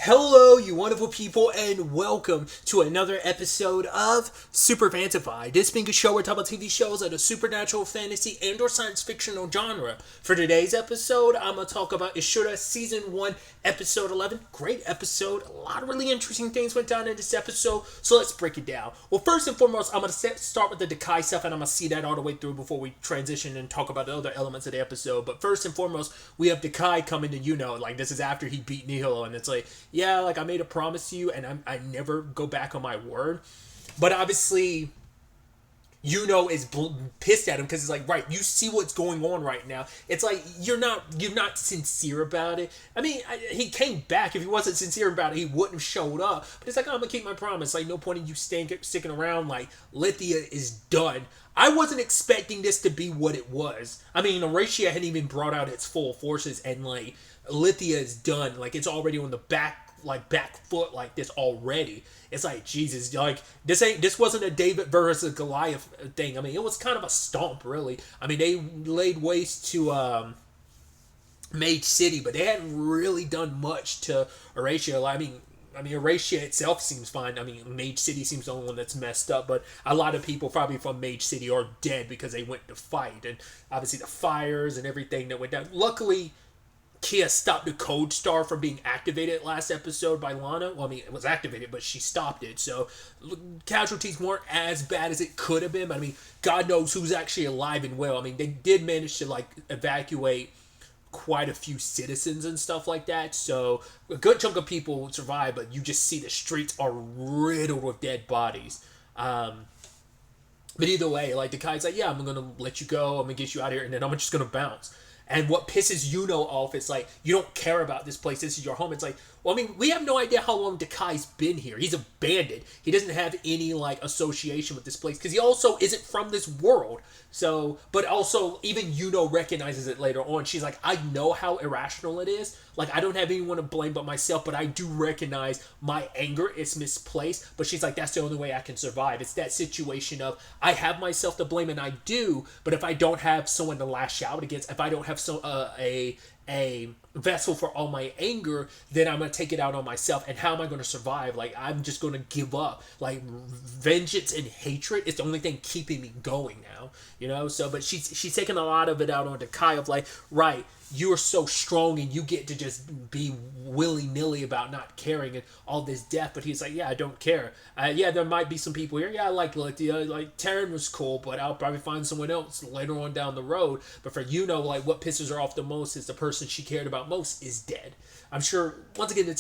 Hello, you wonderful people, and welcome to another episode of SuperFantaFi. This being a show where we talk about TV shows of the supernatural, fantasy, and/or science fictional genre. For today's episode, I'm gonna talk about Ishura Season 1, Episode 11. Great episode. A lot of really interesting things went down in this episode, so let's break it down. Well, first and foremost, I'm gonna start with the Decai stuff, and I'm gonna see that all the way through before we transition and talk about the other elements of the episode. But first and foremost, we have Decai coming to like this is after he beat Nihilo, and it's like, yeah, like I made a promise to you, and I never go back on my word. But obviously, is pissed at him because it's like, right, you see what's going on right now. It's like you're not sincere about it. I mean, he came back. If he wasn't sincere about it, he wouldn't have showed up. But it's like, I'm gonna keep my promise. Like, no point in you sticking around. Like, Lithia is done. I wasn't expecting this to be what it was. I mean, Horatia hadn't even brought out its full forces, and like Lithia is done. Like, it's already on the back foot like this already. It's like, Jesus, like this wasn't a David versus Goliath thing. I mean, it was kind of a stomp, really. I mean, they laid waste to Mage City, but they hadn't really done much to Horatia. I mean, Horatia itself seems fine. I mean, Mage City seems the only one that's messed up, but a lot of people probably from Mage City are dead because they went to fight, and obviously the fires and everything that went down. Luckily, Kia stopped the code star from being activated last episode by Lana. Well, I mean, it was activated, but she stopped it. So casualties weren't as bad as it could have been. But I mean, God knows who's actually alive and well. I mean, they did manage to like evacuate quite a few citizens and stuff like that. So a good chunk of people would survive, but you just see the streets are riddled with dead bodies. But either way, like the guy's like, yeah, I'm gonna let you go. I'm gonna get you out of here, and then I'm just gonna bounce. And what pisses off is like, you don't care about this place. This is your home. It's like, well, I mean, we have no idea how long Decai's been here. He's a bandit. He doesn't have any like association with this place because he also isn't from this world. So, but also even recognizes it later on. She's like, I know how irrational it is. Like, I don't have anyone to blame but myself, but I do recognize my anger is misplaced. But she's like, that's the only way I can survive. It's that situation of I have myself to blame, and I do. But if I don't have someone to lash out against, if I don't have a vessel for all my anger, then I'm gonna take it out on myself. And how am I gonna survive? Like, I'm just gonna give up. Like, vengeance and hatred is the only thing keeping me going now. So but she's taking a lot of it out on Decai of like, right, you're so strong and you get to just be willy-nilly about not caring and all this death. But he's like, yeah, I don't care. Yeah, there might be some people here. Yeah, I like Lithia. Like, Taryn was cool, but I'll probably find someone else later on down the road. But for like, what pisses her off the most is the person she cared about most is dead. I'm sure, once again,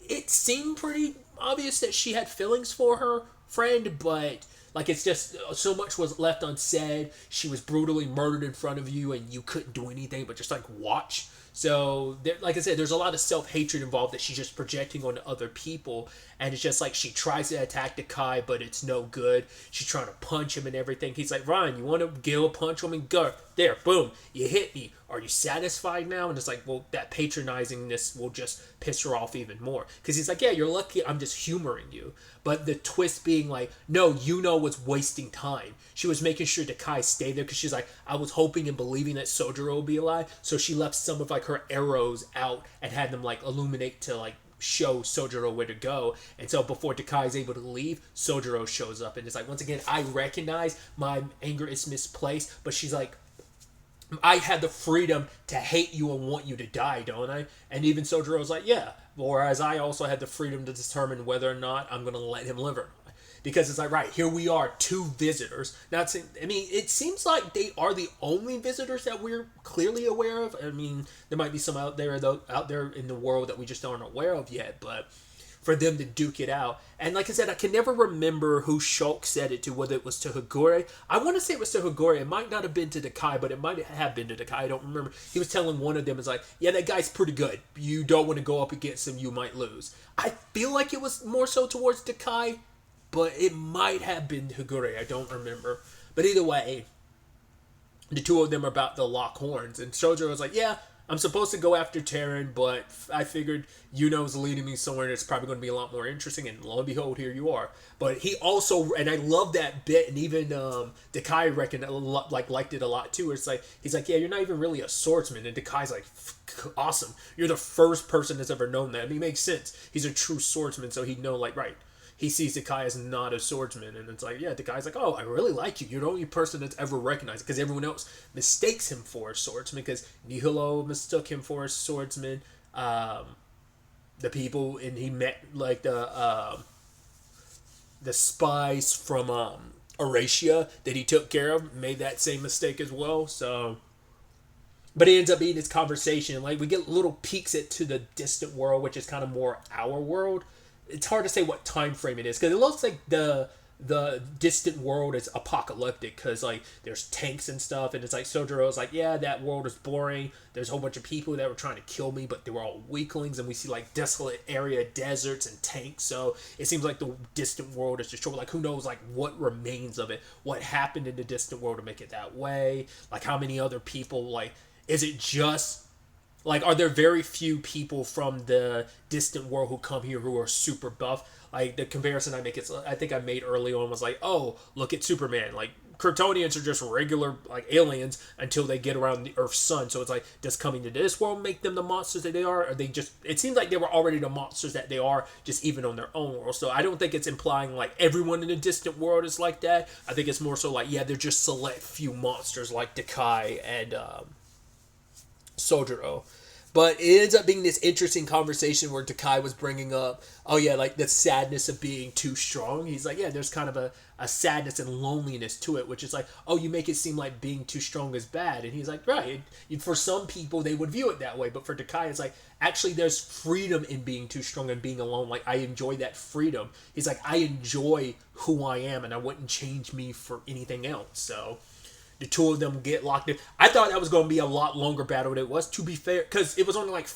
it seemed pretty obvious that she had feelings for her friend, but like, it's just so much was left unsaid. She was brutally murdered in front of you, and you couldn't do anything but just like watch. So, like I said, there's a lot of self-hatred involved that she's just projecting onto other people. And it's just like she tries to attack Decai, but it's no good. She's trying to punch him and everything. He's like, Ryan, you want to give a punch on me? Go. There, boom. You hit me. Are you satisfied now? And it's like, well, that patronizingness will just piss her off even more. Because he's like, yeah, you're lucky I'm just humoring you. But the twist being like, no, was wasting time. She was making sure Decai stayed there because she's like, I was hoping and believing that Sojiro would be alive. So she left some of like her arrows out and had them like illuminate to like show Sojiro where to go. And so before Decai is able to leave, Sojiro shows up. And it's like, once again, I recognize my anger is misplaced. But she's like, I had the freedom to hate you and want you to die, don't I? And even Sojiro's like, yeah. Whereas I also had the freedom to determine whether or not I'm going to let him live or not. Because it's like, right, here we are, two visitors. Now, it seems like they are the only visitors that we're clearly aware of. I mean, there might be some out there in the world that we just aren't aware of yet, but for them to duke it out. And like I said, I can never remember who Shulk said it to, whether it was to Hagure. I want to say it was to Hagure. It might not have been to Decai, but it might have been to Decai. I don't remember. He was telling one of them, is like, yeah, that guy's pretty good. You don't want to go up against him. You might lose. I feel like it was more so towards Decai, but it might have been Hagure. I don't remember. But either way, the two of them are about to lock horns. And Shoujo was like, yeah, I'm supposed to go after Terran, but I figured Yuno's leading me somewhere that's probably going to be a lot more interesting, and lo and behold, here you are. But he also, and I love that bit, and even Dekai liked it a lot too. Where it's like he's like, yeah, you're not even really a swordsman, and Dekai's like, awesome, you're the first person that's ever known that. I mean, it makes sense. He's a true swordsman, so he'd know like right. He sees Dekai as not a swordsman, and it's like, yeah, Dekai's like, oh, I really like you. You're the only person that's ever recognized it, because everyone else mistakes him for a swordsman, because Nihilo mistook him for a swordsman. The people, and he met, like, the spies from Eurasia that he took care of made that same mistake as well, so... But it ends up being this conversation. Like, we get little peeks to the distant world, which is kind of more our world. It's hard to say what time frame it is, because it looks like the distant world is apocalyptic, because like there's tanks and stuff, and it's like Sojiro's like, yeah, that world is boring. There's a whole bunch of people that were trying to kill me, but they were all weaklings, and we see like desolate area, deserts, and tanks. So it seems like the distant world is destroyed. Like, who knows like what remains of it, what happened in the distant world to make it that way, like how many other people, like, is it just... Like, are there very few people from the distant world who come here who are super buff? Like, the comparison I make, I think I made early on was like, oh, look at Superman. Like, Kryptonians are just regular, like, aliens until they get around the Earth's sun. So it's like, does coming to this world make them the monsters that they are? Or they just... It seems like they were already the monsters that they are, just even on their own world. So I don't think it's implying, like, everyone in the distant world is like that. I think it's more so like, yeah, they're just select few monsters like Dekai and... Sojiro. But it ends up being this interesting conversation where Dekai was bringing up, oh yeah, like the sadness of being too strong. He's like, yeah, there's kind of a sadness and loneliness to it, which is like, oh, you make it seem like being too strong is bad. And he's like, right, for some people they would view it that way, but for Dekai it's like, actually there's freedom in being too strong and being alone. Like, I enjoy that freedom. He's like, I enjoy who I am, and I wouldn't change me for anything else. So... The two of them get locked in. I thought that was going to be a lot longer battle than it was, to be fair, because it was only like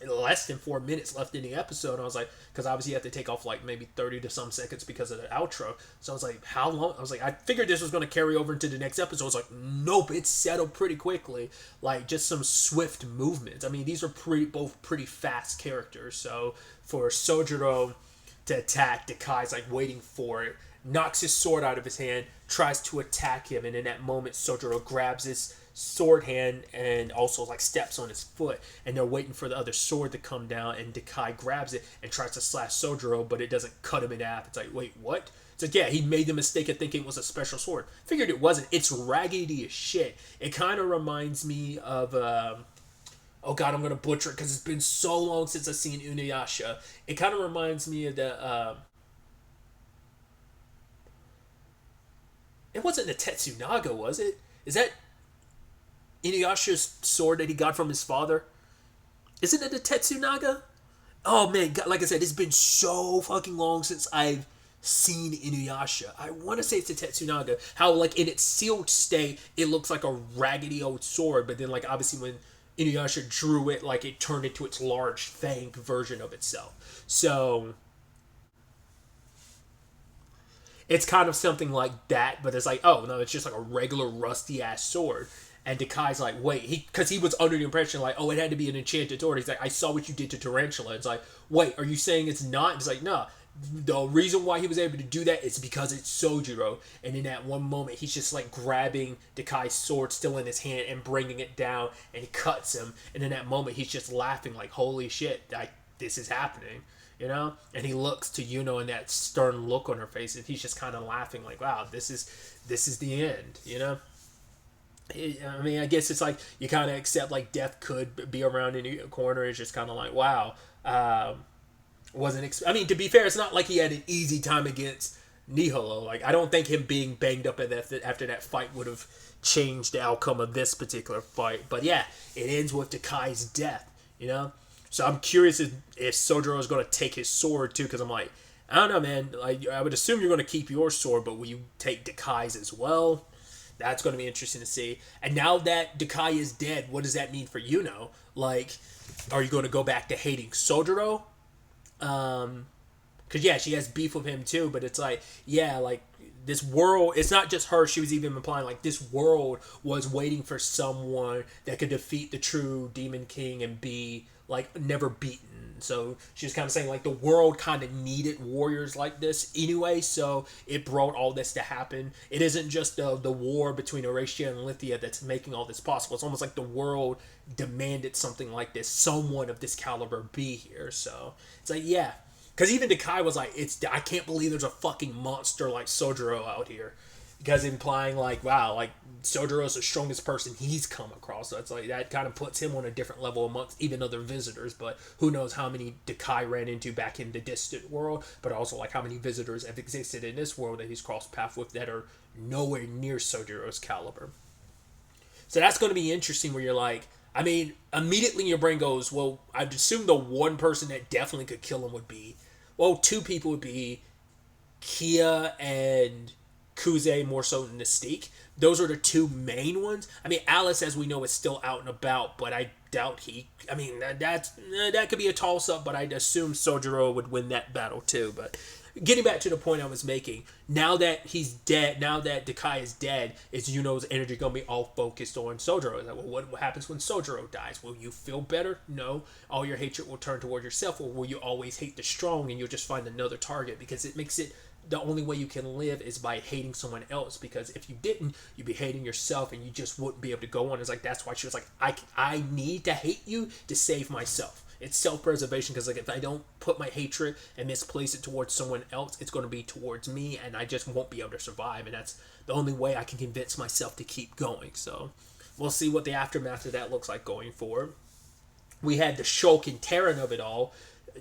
less than 4 minutes left in the episode. I was like, because obviously you have to take off like maybe 30 to some seconds because of the outro. So I was like, how long? I was like, I figured this was going to carry over into the next episode. I was like, nope, it's settled pretty quickly. Like, just some swift movements. I mean, these are both pretty fast characters. So for Sojiro to attack, Dekai's like waiting for it, knocks his sword out of his hand, tries to attack him, and in that moment Sojiro grabs his sword hand and also like steps on his foot, and they're waiting for the other sword to come down, and Dekai grabs it and tries to slash Sojiro, but it doesn't cut him in half. It's like, wait, what? It's like, yeah, he made the mistake of thinking it was a special sword. Figured it wasn't. It's raggedy as shit. It kind of reminds me of oh god, I'm gonna butcher it because it's been so long since I've seen Inuyasha. It kind of reminds me of the it wasn't the Tetsunaga, was it? Is that Inuyasha's sword that he got from his father? Isn't it the Tetsunaga? Oh man, God, like I said, it's been so fucking long since I've seen Inuyasha. I want to say it's the Tetsunaga. How, like, in its sealed state, it looks like a raggedy old sword, but then, like, obviously when Inuyasha drew it, like, it turned into its large fanged version of itself. So... it's kind of something like that, but it's like, oh, no, it's just like a regular rusty-ass sword. And Dekai's like, wait, because he was under the impression, like, oh, it had to be an enchanted sword. He's like, I saw what you did to Tarantula. It's like, wait, are you saying it's not? It's like, no. The reason why he was able to do that is because it's Sojiro. And in that one moment, he's just, like, grabbing Dekai's sword still in his hand and bringing it down, and he cuts him. And in that moment, he's just laughing, like, holy shit, this is happening. You know, and he looks to Yuno and that stern look on her face, and he's just kind of laughing, like, "Wow, this is the end." You know, I mean, I guess it's like you kind of accept like death could be around in your corner. It's just kind of like, wow, I mean, to be fair, it's not like he had an easy time against Nihilo. Like, I don't think him being banged up after that fight would have changed the outcome of this particular fight. But yeah, it ends with Dekai's death. You know. So I'm curious if Sojiro is going to take his sword too, because I'm like, I don't know, man. Like, I would assume you're going to keep your sword, but will you take Dekai's as well? That's going to be interesting to see. And now that Dekai is dead, what does that mean for Yuno? Like, are you going to go back to hating Sojiro? Because yeah, she has beef with him too, but it's like, yeah, like this world, it's not just her, she was even implying like this world was waiting for someone that could defeat the true Demon King and be like never beaten. So she was kind of saying like the world kind of needed warriors like this anyway, so it brought all this to happen. It isn't just the war between Horatia and Lithia that's making all this possible. It's almost like the world demanded something like this, someone of this caliber be here. So it's like, yeah. Because even Dekai was like, I can't believe there's a fucking monster like Sojiro out here. Because implying like, wow, like Sojiro's the strongest person he's come across. So it's like that kind of puts him on a different level amongst even other visitors. But who knows how many Dekai ran into back in the distant world, but also like how many visitors have existed in this world that he's crossed paths with that are nowhere near Sojiro's caliber. So that's going to be interesting where you're like, I mean, immediately your brain goes, well, I'd assume the one person that definitely could kill him would be, well, two people would be Kia and Kuze, more so than Mystique. Those are the two main ones. I mean, Alice, as we know, is still out and about, but I doubt that could be a toss-up, but I'd assume Sojiro would win that battle too. But getting back to the point I was making, now that he's dead, now that Dekai is dead, is Yuno's energy going to be all focused on Sojiro? Like, well, what happens when Sojiro dies? Will you feel better? No. All your hatred will turn toward yourself, or will you always hate the strong and you'll just find another target? Because it makes it the only way you can live is by hating someone else, because if you didn't, you'd be hating yourself and you just wouldn't be able to go on. It's like, that's why she was like, I need to hate you to save myself. It's self-preservation, because like if I don't put my hatred and misplace it towards someone else, it's going to be towards me and I just won't be able to survive, and that's the only way I can convince myself to keep going. So we'll see what the aftermath of that looks like going forward. We had the Shulk and Terran of it all.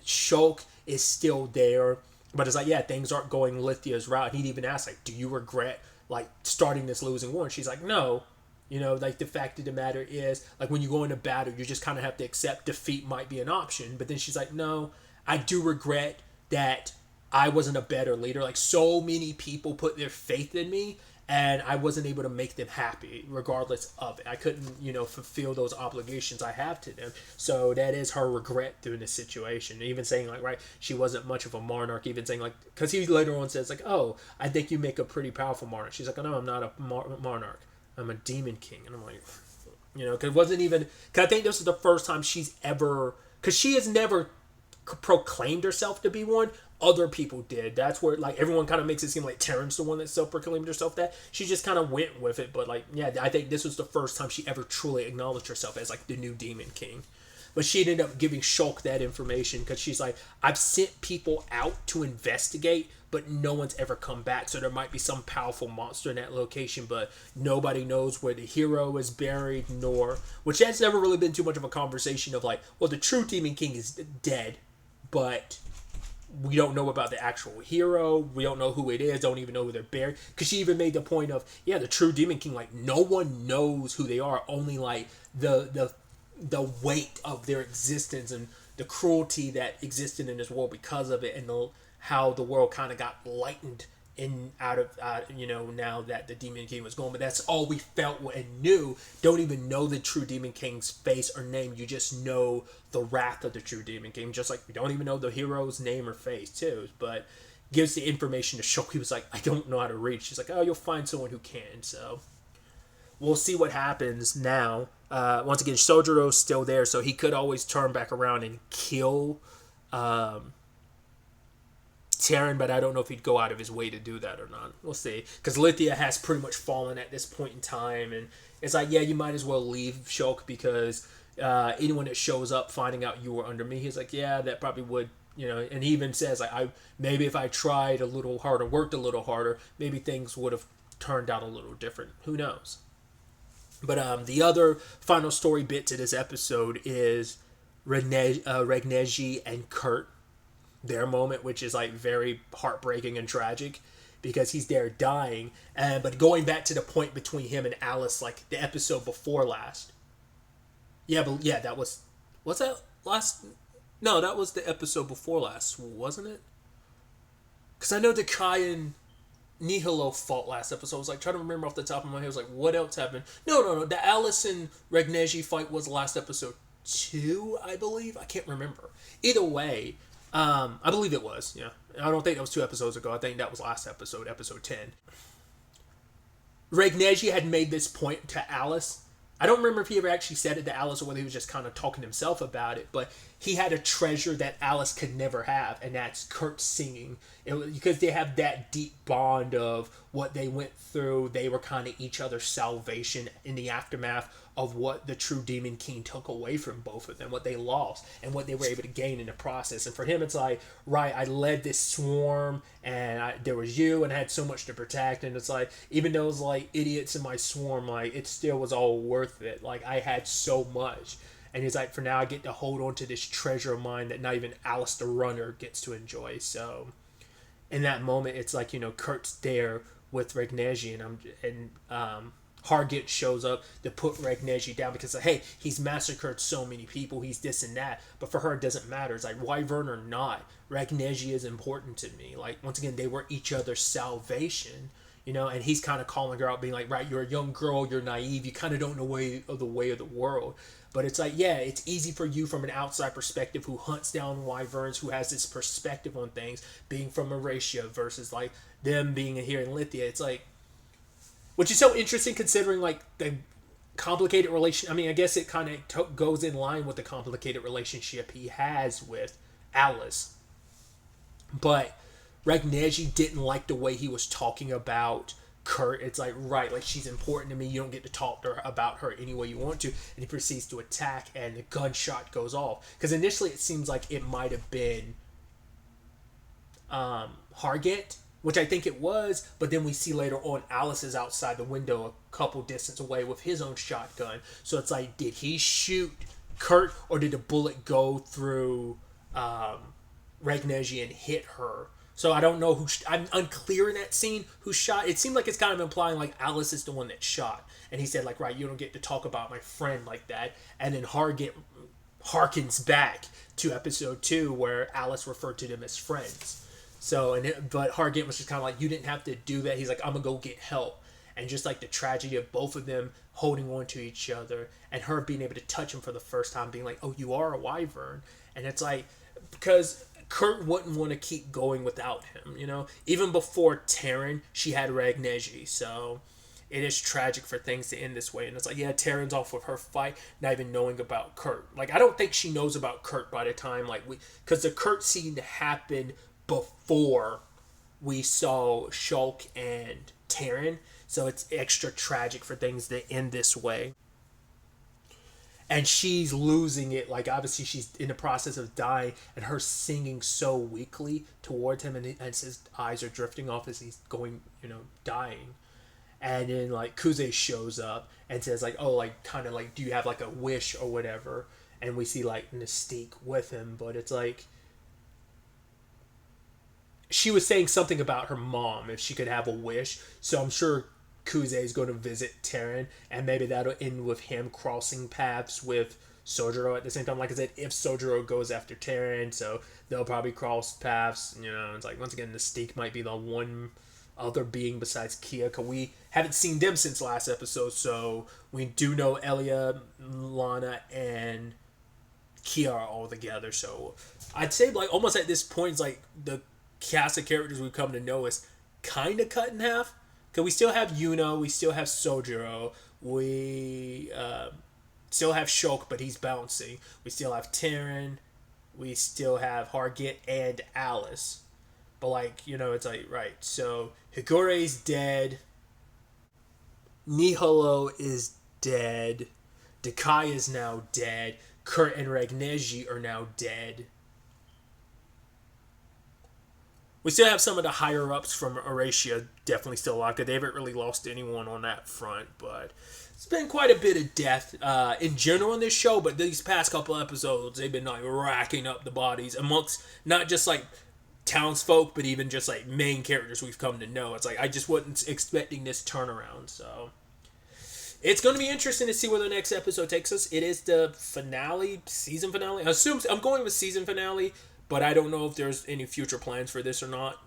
Shulk is still there, but it's like, yeah, things aren't going Lithia's route. He'd even ask, like, do you regret, like, starting this losing war? And she's like, no. You know, like, the fact of the matter is, like, when you go into battle, you just kind of have to accept defeat might be an option. But then she's like, no, I do regret that I wasn't a better leader. Like, so many people put their faith in me, and I wasn't able to make them happy regardless of it. I couldn't, fulfill those obligations I have to them. So that is her regret through this situation. Even saying, like, right, she wasn't much of a monarch. Even saying, like, because he later on says, like, oh, I think you make a pretty powerful monarch. She's like, oh, no, I'm not a monarch. I'm a demon king. And I'm like, because it wasn't even, because I think this is the first time she's ever, because she has never proclaimed herself to be one. Other people did. That's where, like, everyone kind of makes it seem like Terran's the one that self-proclaimed herself that. She just kind of went with it. But, like, yeah, I think this was the first time she ever truly acknowledged herself as, like, the new Demon King. But she ended up giving Shulk that information because she's like, I've sent people out to investigate, but no one's ever come back. So there might be some powerful monster in that location, but nobody knows where the hero is buried, which that's never really been too much of a conversation of, like, well, the true Demon King is dead, but we don't know about the actual hero. We don't know who it is. Don't even know who they're buried. Because she even made the point of, yeah, the true Demon King, like, no one knows who they are. Only, like, the weight of their existence and the cruelty that existed in this world because of it, and how the world kind of got lightened out of now that the Demon King was gone. But that's all we felt and knew. Don't even know the true Demon King's face or name. You just know the wrath of the true Demon King, just like we don't even know the hero's name or face too. But gives the information to Shulk. He was like, I don't know how to read. She's like, oh, you'll find someone who can. So we'll see what happens now. Once again, Sojiro's still there, so he could always turn back around and kill Terran, but I don't know if he'd go out of his way to do that or not. We'll see. Because Lithia has pretty much fallen at this point in time, and it's like, yeah, you might as well leave Shulk, because anyone that shows up finding out you were under me, he's like, yeah, that probably would, and he even says, like, maybe if I tried a little harder, worked a little harder, maybe things would have turned out a little different. Who knows? But the other final story bit to this episode is Regneji and Kurt, their moment, which is, like, very heartbreaking and tragic because he's there dying. But going back to the point between him and Alice, like the episode before last. Yeah, but yeah, that was that last? No, that was the episode before last, wasn't it? Because I know the Kai and Nihilo fought last episode. I was like trying to remember off the top of my head. I was like, what else happened? No. The Alice and Regneji fight was last episode 2, I believe. I can't remember. Either way, I believe it was. Yeah, I don't think that was 2 episodes ago. I think that was last episode, episode 10. Regneji had made this point to Alice. I don't remember if he ever actually said it to Alice or whether he was just kind of talking to himself about it, but he had a treasure that Alice could never have, and that's Kurt singing. It was because they have that deep bond of what they went through. They were kind of each other's salvation in the aftermath of what the true Demon King took away from both of them, what they lost, and what they were able to gain in the process. And for him, it's like, right, I led this swarm, and there was you, and I had so much to protect, and it's like, even those, like, idiots in my swarm, like, it still was all worth it. Like, I had so much. And he's like, for now, I get to hold on to this treasure of mine that not even Alice the Runner gets to enjoy. So, in that moment, it's like, Kurt's there with Regneji, and Hargit shows up to put Regneji down because, like, hey, he's massacred so many people, he's this and that. But for her, it doesn't matter. It's like, Wyvern or not, Regneji is important to me. Like, once again, they were each other's salvation, and he's kind of calling her out, being like, right, you're a young girl, you're naive, you kind of don't know the way of the world. But it's like, yeah, it's easy for you from an outside perspective who hunts down wyverns, who has this perspective on things, being from Eurasia versus, like, them being here in Lithia. It's like, which is so interesting considering, like, the complicated relation. I mean, I guess it kind of goes in line with the complicated relationship he has with Alice. But Regneji didn't like the way he was talking about Kurt. It's like, right, like, she's important to me, you don't get to talk to her about her any way you want to. And he proceeds to attack, and the gunshot goes off, because initially it seems like it might have been Hargit, which I think it was, but then we see later on Alice is outside the window a couple distance away with his own shotgun. So it's like, did he shoot Kurt, or did the bullet go through Regneji and hit her? So I don't know I'm unclear in that scene who shot. It seemed like it's kind of implying like Alice is the one that shot. And he said, like, right, you don't get to talk about my friend like that. And then Hargit harkens back to episode 2 where Alice referred to them as friends. So, but Hargit was just kind of like, you didn't have to do that. He's like, I'm going to go get help. And just like the tragedy of both of them holding on to each other, and her being able to touch him for the first time, being like, oh, you are a wyvern. And it's like, because Kurt wouldn't want to keep going without him, Even before Terran, she had Regneji, so it is tragic for things to end this way. And it's like, yeah, Terran's off with her fight, not even knowing about Kurt. Like, I don't think she knows about Kurt by the time, like, because the Kurt scene happened before we saw Shulk and Terran, so it's extra tragic for things to end this way. And she's losing it. Like, obviously, she's in the process of dying, and her singing so weakly towards him, and his eyes are drifting off as he's going, dying. And then, like, Kuze shows up and says, like, oh, like, kind of like, do you have, like, a wish or whatever? And we see, like, Mystique with him, but it's like, she was saying something about her mom, if she could have a wish. So I'm sure Kuze is going to visit Terran, and maybe that'll end with him crossing paths with Sojiro at the same time. Like I said, if Sojiro goes after Terran, so they'll probably cross paths. It's like, once again, Mystique might be the one other being besides Kia, because we haven't seen them since last episode. So we do know Elia, Lana, and Kia are all together. So I'd say, like, almost at this point, it's like the cast of characters we've come to know is kind of cut in half. Because we still have Yuno, we still have Sojiro, we still have Shulk, but he's bouncing. We still have Terran, we still have Hargit and Alice. But, like, it's like, right, so Higure's dead, Nihilo is dead, Dakai is now dead, Kurt and Regneji are now dead. We still have some of the higher-ups from Eurasia definitely still alive, because they haven't really lost anyone on that front, but it's been quite a bit of death in general in this show, but these past couple episodes, they've been, like, racking up the bodies amongst not just, like, townsfolk, but even just, like, main characters we've come to know. It's like, I just wasn't expecting this turnaround, so it's going to be interesting to see where the next episode takes us. It is the finale, season finale. I'm going with season finale, but I don't know if there's any future plans for this or not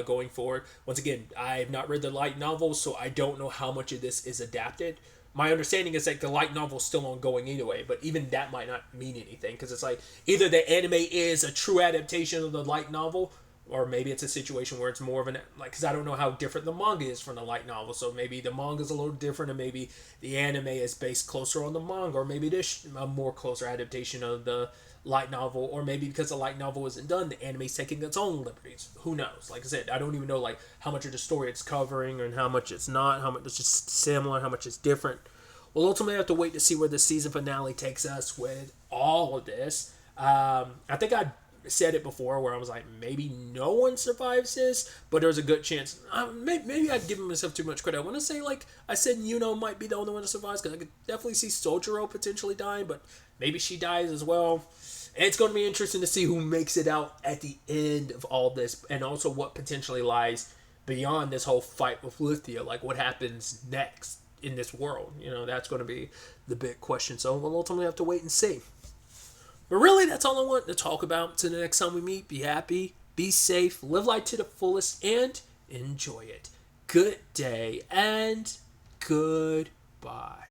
going forward. Once again, I have not read the light novel, so I don't know how much of this is adapted. my understanding is like the light novel's still ongoing anyway, but even that might not mean anything because it's like either the anime is a true adaptation of the light novel, or maybe it's a situation where it's more of an like because I don't know how different the manga is from the light novel, so maybe the manga is a little different, and maybe the anime is based closer on the manga, or maybe this a more closer adaptation of the light novel, or maybe because the light novel isn't done, the anime's taking its own liberties. Who knows? Like I said, I don't even know like how much of the story it's covering and how much it's not, how much it's just similar, how much it's different. We'll ultimately have to wait to see where the season finale takes us with all of this. I think I said it before where I was like, maybe no one survives this, but there's a good chance. Maybe I'd give myself too much credit. I want to say like I said, might be the only one that survives because I could definitely see Sojiro potentially dying, but maybe she dies as well. And it's going to be interesting to see who makes it out at the end of all this, and also what potentially lies beyond this whole fight with Lithia. Like what happens next in this world? That's going to be the big question. So we'll ultimately have to wait and see. But really, that's all I want to talk about. Till the next time we meet, be happy, be safe, live life to the fullest, and enjoy it. Good day and goodbye.